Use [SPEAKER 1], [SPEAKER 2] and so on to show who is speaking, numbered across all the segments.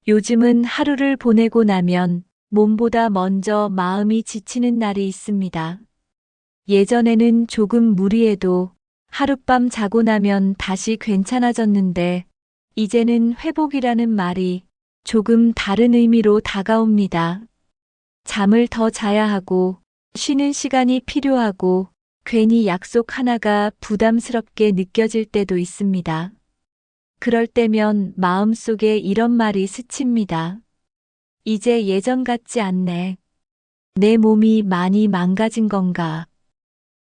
[SPEAKER 1] 요즘은 하루를 보내고 나면 몸보다 먼저 마음이 지치는 날이 있습니다. 예전에는 조금 무리해도 하룻밤 자고 나면 다시 괜찮아졌는데 이제는 회복이라는 말이 조금 다른 의미로 다가옵니다. 잠을 더 자야 하고 쉬는 시간이 필요하고 괜히 약속 하나가 부담스럽게 느껴질 때도 있습니다. 그럴 때면 마음속에 이런 말이 스칩니다. 이제 예전 같지 않네. 내 몸이 많이 망가진 건가?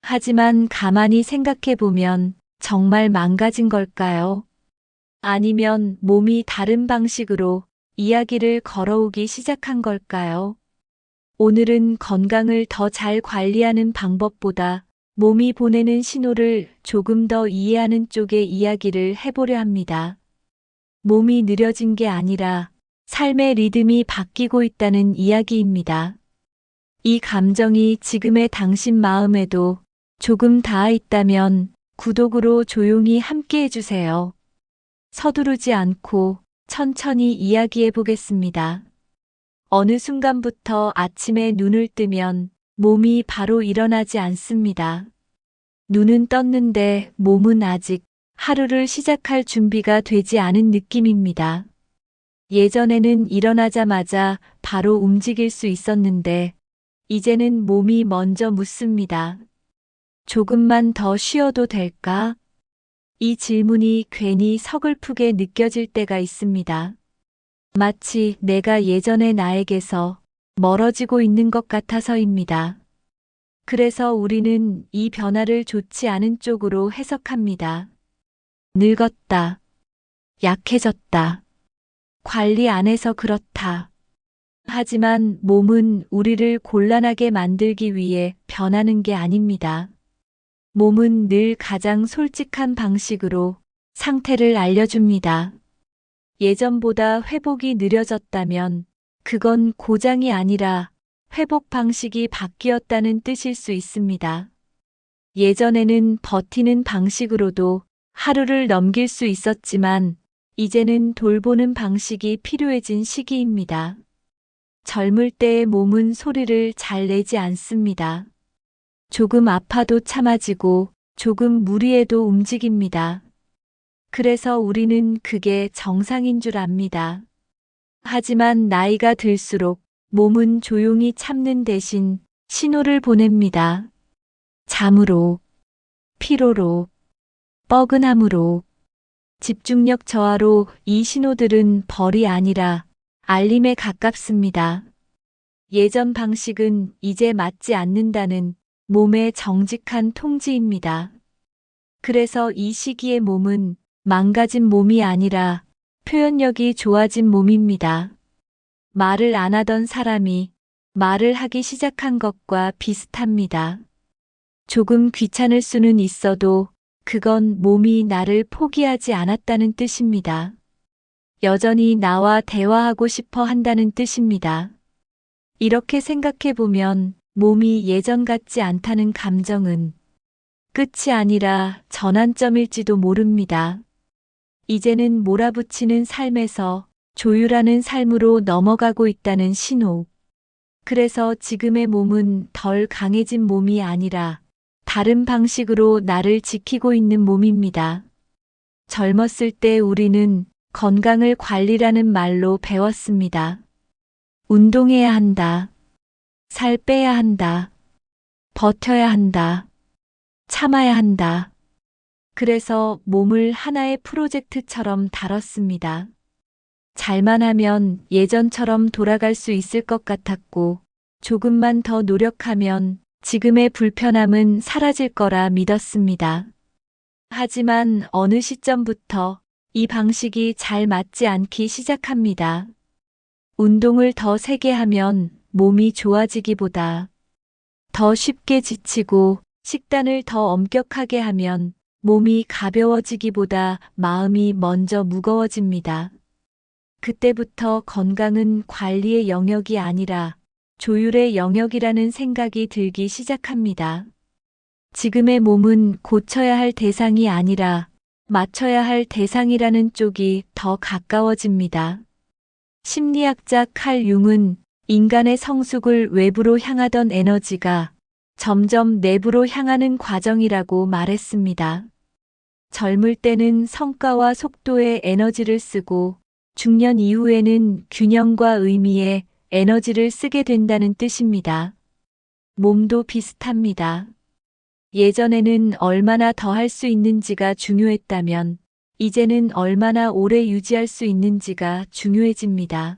[SPEAKER 1] 하지만 가만히 생각해 보면 정말 망가진 걸까요? 아니면 몸이 다른 방식으로 이야기를 걸어오기 시작한 걸까요? 오늘은 건강을 더 잘 관리하는 방법보다 몸이 보내는 신호를 조금 더 이해하는 쪽의 이야기를 해보려 합니다. 몸이 느려진 게 아니라 삶의 리듬이 바뀌고 있다는 이야기입니다. 이 감정이 지금의 당신 마음에도 조금 닿아 있다면 구독으로 조용히 함께 해주세요. 서두르지 않고 천천히 이야기해 보겠습니다. 어느 순간부터 아침에 눈을 뜨면 몸이 바로 일어나지 않습니다. 눈은 떴는데 몸은 아직 하루를 시작할 준비가 되지 않은 느낌입니다. 예전에는 일어나자마자 바로 움직일 수 있었는데 이제는 몸이 먼저 묻습니다. 조금만 더 쉬어도 될까? 이 질문이 괜히 서글프게 느껴질 때가 있습니다. 마치 내가 예전의 나에게서 멀어지고 있는 것 같아서입니다. 그래서 우리는 이 변화를 좋지 않은 쪽으로 해석합니다. 늙었다. 약해졌다. 관리 안 해서 그렇다. 하지만 몸은 우리를 곤란하게 만들기 위해 변하는 게 아닙니다. 몸은 늘 가장 솔직한 방식으로 상태를 알려줍니다. 예전보다 회복이 느려졌다면 그건 고장이 아니라 회복 방식이 바뀌었다는 뜻일 수 있습니다. 예전에는 버티는 방식으로도 하루를 넘길 수 있었지만 이제는 돌보는 방식이 필요해진 시기입니다. 젊을 때의 몸은 소리를 잘 내지 않습니다. 조금 아파도 참아지고 조금 무리해도 움직입니다. 그래서 우리는 그게 정상인 줄 압니다. 하지만 나이가 들수록 몸은 조용히 참는 대신 신호를 보냅니다. 잠으로, 피로로, 뻐근함으로, 집중력 저하로. 이 신호들은 벌이 아니라 알림에 가깝습니다. 예전 방식은 이제 맞지 않는다는 몸의 정직한 통지입니다. 그래서 이 시기의 몸은 망가진 몸이 아니라 표현력이 좋아진 몸입니다. 말을 안 하던 사람이 말을 하기 시작한 것과 비슷합니다. 조금 귀찮을 수는 있어도 그건 몸이 나를 포기하지 않았다는 뜻입니다. 여전히 나와 대화하고 싶어 한다는 뜻입니다. 이렇게 생각해 보면 몸이 예전 같지 않다는 감정은 끝이 아니라 전환점일지도 모릅니다. 이제는 몰아붙이는 삶에서 조율하는 삶으로 넘어가고 있다는 신호. 그래서 지금의 몸은 덜 강해진 몸이 아니라 다른 방식으로 나를 지키고 있는 몸입니다. 젊었을 때 우리는 건강을 관리라는 말로 배웠습니다. 운동해야 한다. 살 빼야 한다. 버텨야 한다. 참아야 한다. 그래서 몸을 하나의 프로젝트처럼 다뤘습니다. 잘만 하면 예전처럼 돌아갈 수 있을 것 같았고, 조금만 더 노력하면 지금의 불편함은 사라질 거라 믿었습니다. 하지만 어느 시점부터 이 방식이 잘 맞지 않기 시작합니다. 운동을 더 세게 하면 몸이 좋아지기보다 더 쉽게 지치고 식단을 더 엄격하게 하면 몸이 가벼워지기보다 마음이 먼저 무거워집니다. 그때부터 건강은 관리의 영역이 아니라 조율의 영역이라는 생각이 들기 시작합니다. 지금의 몸은 고쳐야 할 대상이 아니라 맞춰야 할 대상이라는 쪽이 더 가까워집니다. 심리학자 칼 융은 인간의 성숙을 외부로 향하던 에너지가 점점 내부로 향하는 과정이라고 말했습니다. 젊을 때는 성과와 속도에 에너지를 쓰고 중년 이후에는 균형과 의미에 에너지를 쓰게 된다는 뜻입니다. 몸도 비슷합니다. 예전에는 얼마나 더 할 수 있는지가 중요했다면 이제는 얼마나 오래 유지할 수 있는지가 중요해집니다.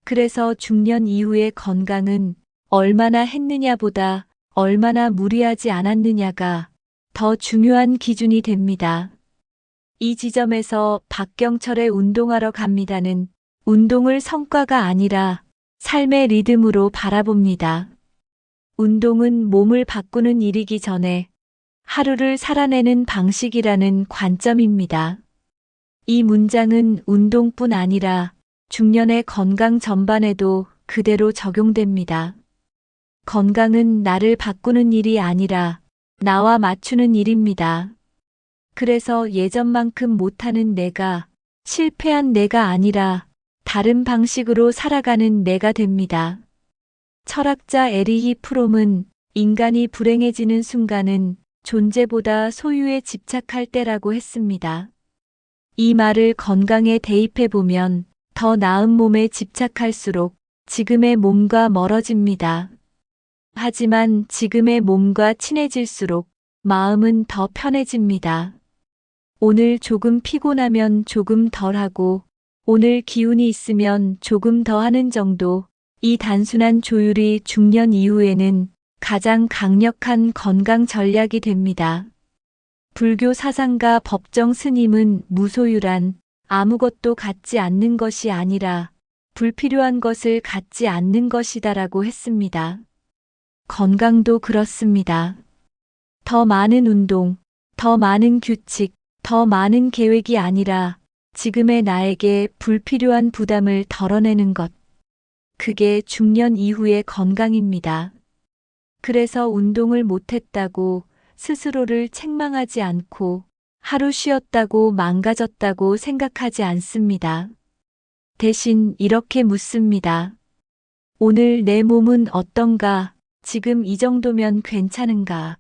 [SPEAKER 1] 그래서 중년 이후의 건강은 얼마나 했느냐보다 얼마나 무리하지 않았느냐가 더 중요한 기준이 됩니다. 이 지점에서 박경철의 운동하러 갑니다는 운동을 성과가 아니라 삶의 리듬으로 바라봅니다. 운동은 몸을 바꾸는 일이기 전에 하루를 살아내는 방식이라는 관점입니다. 이 문장은 운동뿐 아니라 중년의 건강 전반에도 그대로 적용됩니다. 건강은 나를 바꾸는 일이 아니라 나와 맞추는 일입니다. 그래서 예전만큼 못하는 내가 실패한 내가 아니라 다른 방식으로 살아가는 내가 됩니다. 철학자 에리히 프롬은 인간이 불행해지는 순간은 존재보다 소유에 집착할 때라고 했습니다. 이 말을 건강에 대입해보면 더 나은 몸에 집착할수록 지금의 몸과 멀어집니다. 하지만 지금의 몸과 친해질수록 마음은 더 편해집니다. 오늘 조금 피곤하면 조금 덜 하고 오늘 기운이 있으면 조금 더 하는 정도, 이 단순한 조율이 중년 이후에는 가장 강력한 건강 전략이 됩니다. 불교 사상가 법정 스님은 무소유란 아무것도 갖지 않는 것이 아니라 불필요한 것을 갖지 않는 것이다라고 했습니다. 건강도 그렇습니다. 더 많은 운동, 더 많은 규칙, 더 많은 계획이 아니라 지금의 나에게 불필요한 부담을 덜어내는 것. 그게 중년 이후의 건강입니다. 그래서 운동을 못했다고 스스로를 책망하지 않고 하루 쉬었다고 망가졌다고 생각하지 않습니다. 대신 이렇게 묻습니다. 오늘 내 몸은 어떤가? 지금 이 정도면 괜찮은가?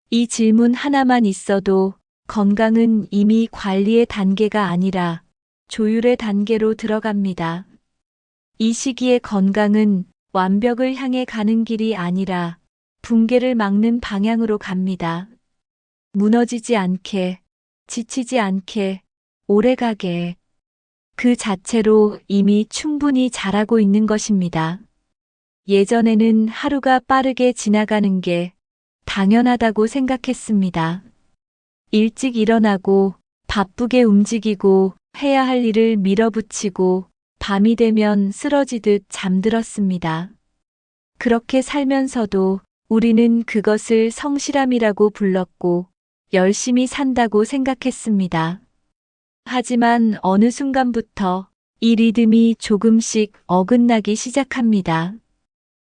[SPEAKER 1] 이 질문 하나만 있어도 건강은 이미 관리의 단계가 아니라 조율의 단계로 들어갑니다. 이 시기의 건강은 완벽을 향해 가는 길이 아니라 붕괴를 막는 방향으로 갑니다. 무너지지 않게, 지치지 않게, 오래가게. 그 자체로 이미 충분히 잘하고 있는 것입니다. 예전에는 하루가 빠르게 지나가는 게 당연하다고 생각했습니다. 일찍 일어나고 바쁘게 움직이고 해야 할 일을 밀어붙이고 밤이 되면 쓰러지듯 잠들었습니다. 그렇게 살면서도 우리는 그것을 성실함이라고 불렀고 열심히 산다고 생각했습니다. 하지만 어느 순간부터 이 리듬이 조금씩 어긋나기 시작합니다.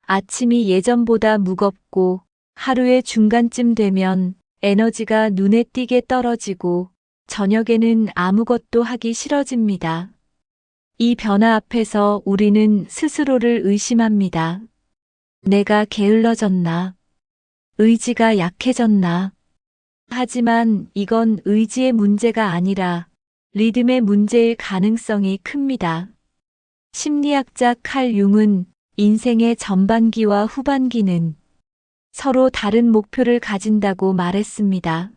[SPEAKER 1] 아침이 예전보다 무겁고 하루의 중간쯤 되면 에너지가 눈에 띄게 떨어지고 저녁에는 아무것도 하기 싫어집니다. 이 변화 앞에서 우리는 스스로를 의심합니다. 내가 게을러졌나? 의지가 약해졌나? 하지만 이건 의지의 문제가 아니라 리듬의 문제일 가능성이 큽니다. 심리학자 칼 융은 인생의 전반기와 후반기는 서로 다른 목표를 가진다고 말했습니다.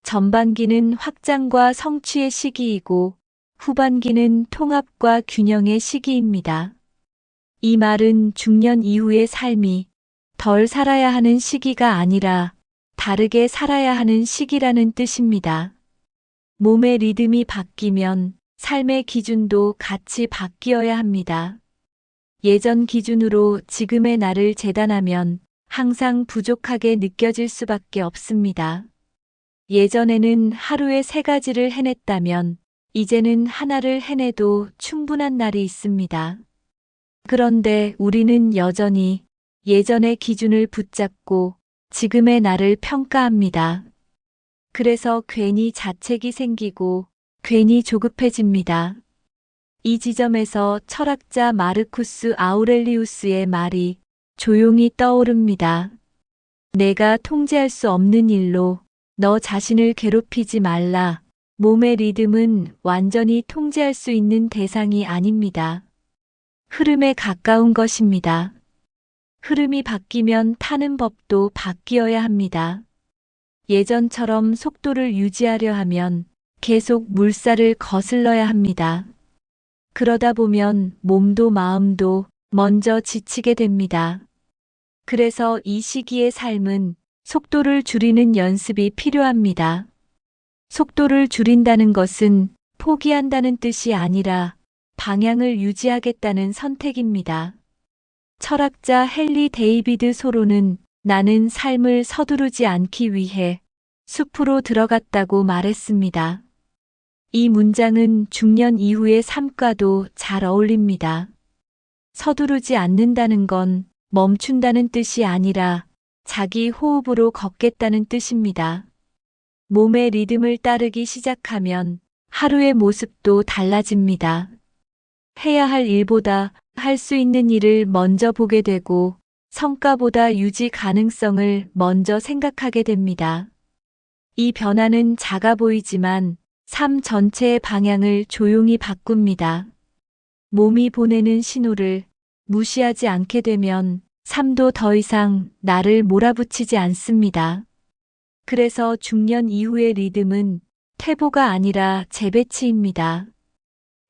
[SPEAKER 1] 전반기는 확장과 성취의 시기이고 후반기는 통합과 균형의 시기입니다. 이 말은 중년 이후의 삶이 덜 살아야 하는 시기가 아니라 다르게 살아야 하는 시기라는 뜻입니다. 몸의 리듬이 바뀌면 삶의 기준도 같이 바뀌어야 합니다. 예전 기준으로 지금의 나를 재단하면 항상 부족하게 느껴질 수밖에 없습니다. 예전에는 하루에 3가지를 해냈다면 이제는 하나를 해내도 충분한 날이 있습니다. 그런데 우리는 여전히 예전의 기준을 붙잡고 지금의 나를 평가합니다. 그래서 괜히 자책이 생기고 괜히 조급해집니다. 이 지점에서 철학자 마르쿠스 아우렐리우스의 말이 조용히 떠오릅니다. 내가 통제할 수 없는 일로 너 자신을 괴롭히지 말라. 몸의 리듬은 완전히 통제할 수 있는 대상이 아닙니다. 흐름에 가까운 것입니다. 흐름이 바뀌면 타는 법도 바뀌어야 합니다. 예전처럼 속도를 유지하려 하면 계속 물살을 거슬러야 합니다. 그러다 보면 몸도 마음도 먼저 지치게 됩니다. 그래서 이 시기의 삶은 속도를 줄이는 연습이 필요합니다. 속도를 줄인다는 것은 포기한다는 뜻이 아니라 방향을 유지하겠다는 선택입니다. 철학자 헨리 데이비드 소로는 나는 삶을 서두르지 않기 위해 숲으로 들어갔다고 말했습니다. 이 문장은 중년 이후의 삶과도 잘 어울립니다. 서두르지 않는다는 건 멈춘다는 뜻이 아니라 자기 호흡으로 걷겠다는 뜻입니다. 몸의 리듬을 따르기 시작하면 하루의 모습도 달라집니다. 해야 할 일보다 할 수 있는 일을 먼저 보게 되고 성과보다 유지 가능성을 먼저 생각하게 됩니다. 이 변화는 작아 보이지만 삶 전체의 방향을 조용히 바꿉니다. 몸이 보내는 신호를 무시하지 않게 되면 삶도 더 이상 나를 몰아붙이지 않습니다. 그래서 중년 이후의 리듬은 퇴보가 아니라 재배치입니다.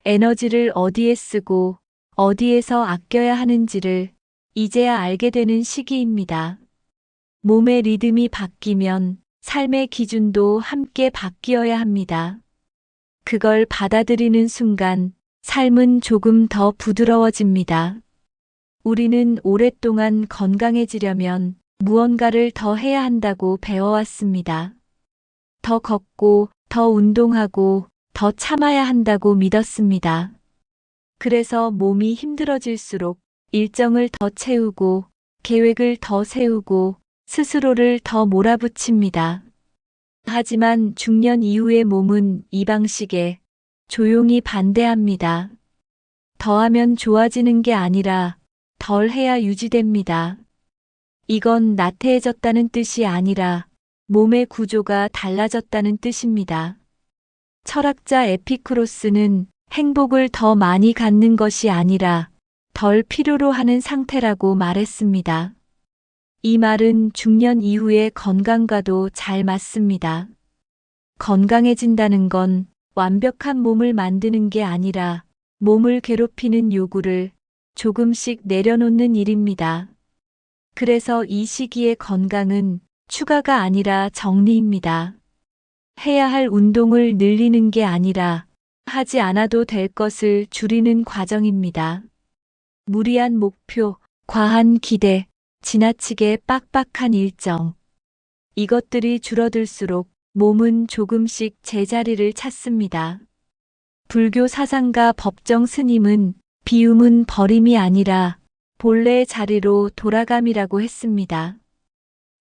[SPEAKER 1] 에너지를 어디에 쓰고 어디에서 아껴야 하는지를 이제야 알게 되는 시기입니다. 몸의 리듬이 바뀌면 삶의 기준도 함께 바뀌어야 합니다. 그걸 받아들이는 순간 삶은 조금 더 부드러워집니다. 우리는 오랫동안 건강해지려면 무언가를 더 해야 한다고 배워왔습니다. 더 걷고, 더 운동하고, 더 참아야 한다고 믿었습니다. 그래서 몸이 힘들어질수록 일정을 더 채우고, 계획을 더 세우고, 스스로를 더 몰아붙입니다. 하지만 중년 이후의 몸은 이 방식에 조용히 반대합니다. 더하면 좋아지는 게 아니라 덜 해야 유지됩니다. 이건 나태해졌다는 뜻이 아니라 몸의 구조가 달라졌다는 뜻입니다. 철학자 에피쿠로스는 행복을 더 많이 갖는 것이 아니라 덜 필요로 하는 상태라고 말했습니다. 이 말은 중년 이후의 건강과도 잘 맞습니다. 건강해진다는 건 완벽한 몸을 만드는 게 아니라 몸을 괴롭히는 요구를 조금씩 내려놓는 일입니다. 그래서 이 시기의 건강은 추가가 아니라 정리입니다. 해야 할 운동을 늘리는 게 아니라 하지 않아도 될 것을 줄이는 과정입니다. 무리한 목표, 과한 기대, 지나치게 빡빡한 일정. 이것들이 줄어들수록 몸은 조금씩 제자리를 찾습니다. 불교 사상가 법정 스님은 비움은 버림이 아니라 본래의 자리로 돌아감이라고 했습니다.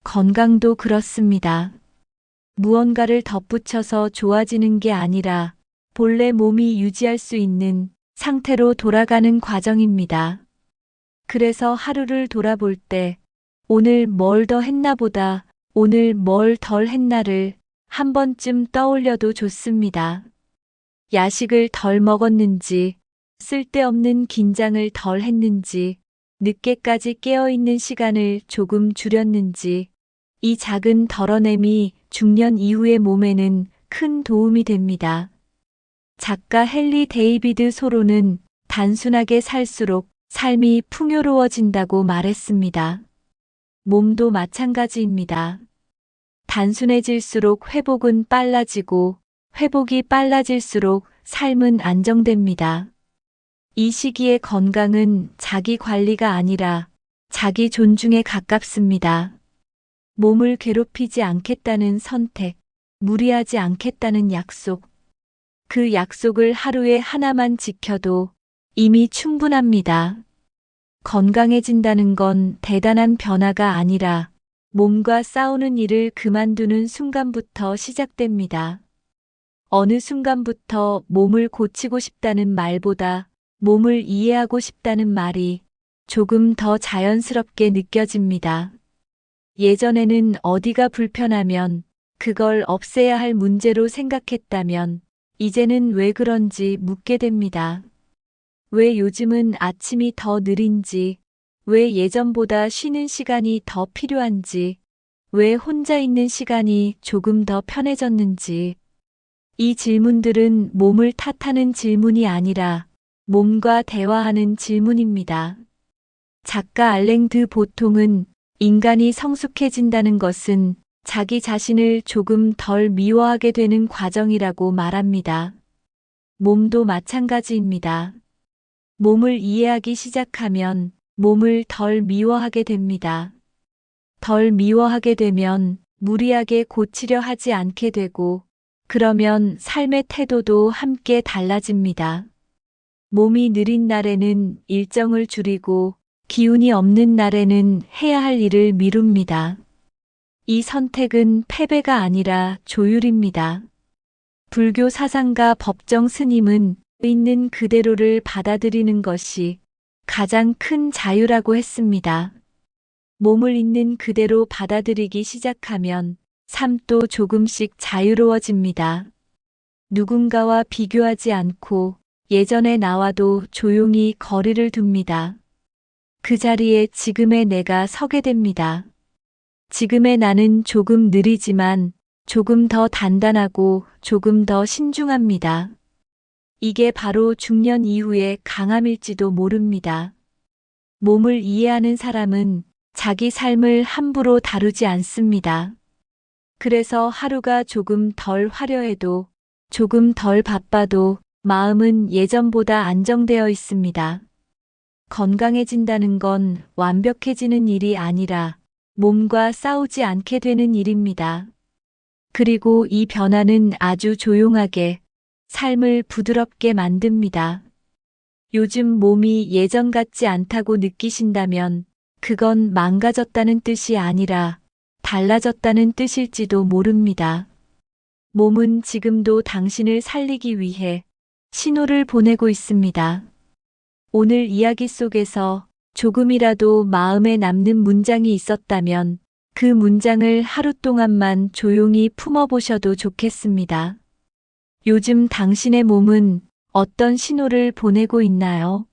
[SPEAKER 1] 건강도 그렇습니다. 무언가를 덧붙여서 좋아지는 게 아니라 본래 몸이 유지할 수 있는 상태로 돌아가는 과정입니다. 그래서 하루를 돌아볼 때 오늘 뭘 더 했나 보다 오늘 뭘 덜 했나를 한 번쯤 떠올려도 좋습니다. 야식을 덜 먹었는지, 쓸데없는 긴장을 덜 했는지, 늦게까지 깨어있는 시간을 조금 줄였는지, 이 작은 덜어냄이 중년 이후의 몸에는 큰 도움이 됩니다. 작가 헨리 데이비드 소로는 단순하게 살수록 삶이 풍요로워진다고 말했습니다. 몸도 마찬가지입니다. 단순해질수록 회복은 빨라지고 회복이 빨라질수록 삶은 안정됩니다. 이 시기의 건강은 자기 관리가 아니라 자기 존중에 가깝습니다. 몸을 괴롭히지 않겠다는 선택, 무리하지 않겠다는 약속. 그 약속을 하루에 하나만 지켜도 이미 충분합니다. 건강해진다는 건 대단한 변화가 아니라 몸과 싸우는 일을 그만두는 순간부터 시작됩니다. 어느 순간부터 몸을 고치고 싶다는 말보다 몸을 이해하고 싶다는 말이 조금 더 자연스럽게 느껴집니다. 예전에는 어디가 불편하면 그걸 없애야 할 문제로 생각했다면 이제는 왜 그런지 묻게 됩니다. 왜 요즘은 아침이 더 느린지, 왜 예전보다 쉬는 시간이 더 필요한지, 왜 혼자 있는 시간이 조금 더 편해졌는지. 이 질문들은 몸을 탓하는 질문이 아니라 몸과 대화하는 질문입니다. 작가 알랭 드 보통은 인간이 성숙해진다는 것은 자기 자신을 조금 덜 미워하게 되는 과정이라고 말합니다. 몸도 마찬가지입니다. 몸을 이해하기 시작하면 몸을 덜 미워하게 됩니다. 덜 미워하게 되면 무리하게 고치려 하지 않게 되고, 그러면 삶의 태도도 함께 달라집니다. 몸이 느린 날에는 일정을 줄이고 기운이 없는 날에는 해야 할 일을 미룹니다. 이 선택은 패배가 아니라 조율입니다. 불교 사상가 법정 스님은 있는 그대로를 받아들이는 것이 가장 큰 자유라고 했습니다. 몸을 있는 그대로 받아들이기 시작하면 삶도 조금씩 자유로워집니다. 누군가와 비교하지 않고 예전의 나와도 조용히 거리를 둡니다. 그 자리에 지금의 내가 서게 됩니다. 지금의 나는 조금 느리지만 조금 더 단단하고 조금 더 신중합니다. 이게 바로 중년 이후의 강함일지도 모릅니다. 몸을 이해하는 사람은 자기 삶을 함부로 다루지 않습니다. 그래서 하루가 조금 덜 화려해도, 조금 덜 바빠도 마음은 예전보다 안정되어 있습니다. 건강해진다는 건 완벽해지는 일이 아니라 몸과 싸우지 않게 되는 일입니다. 그리고 이 변화는 아주 조용하게 삶을 부드럽게 만듭니다. 요즘 몸이 예전 같지 않다고 느끼신다면 그건 망가졌다는 뜻이 아니라 달라졌다는 뜻일지도 모릅니다. 몸은 지금도 당신을 살리기 위해 신호를 보내고 있습니다. 오늘 이야기 속에서 조금이라도 마음에 남는 문장이 있었다면 그 문장을 하루 동안만 조용히 품어보셔도 좋겠습니다. 요즘 당신의 몸은 어떤 신호를 보내고 있나요?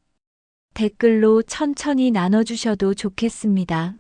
[SPEAKER 1] 댓글로 천천히 나눠주셔도 좋겠습니다.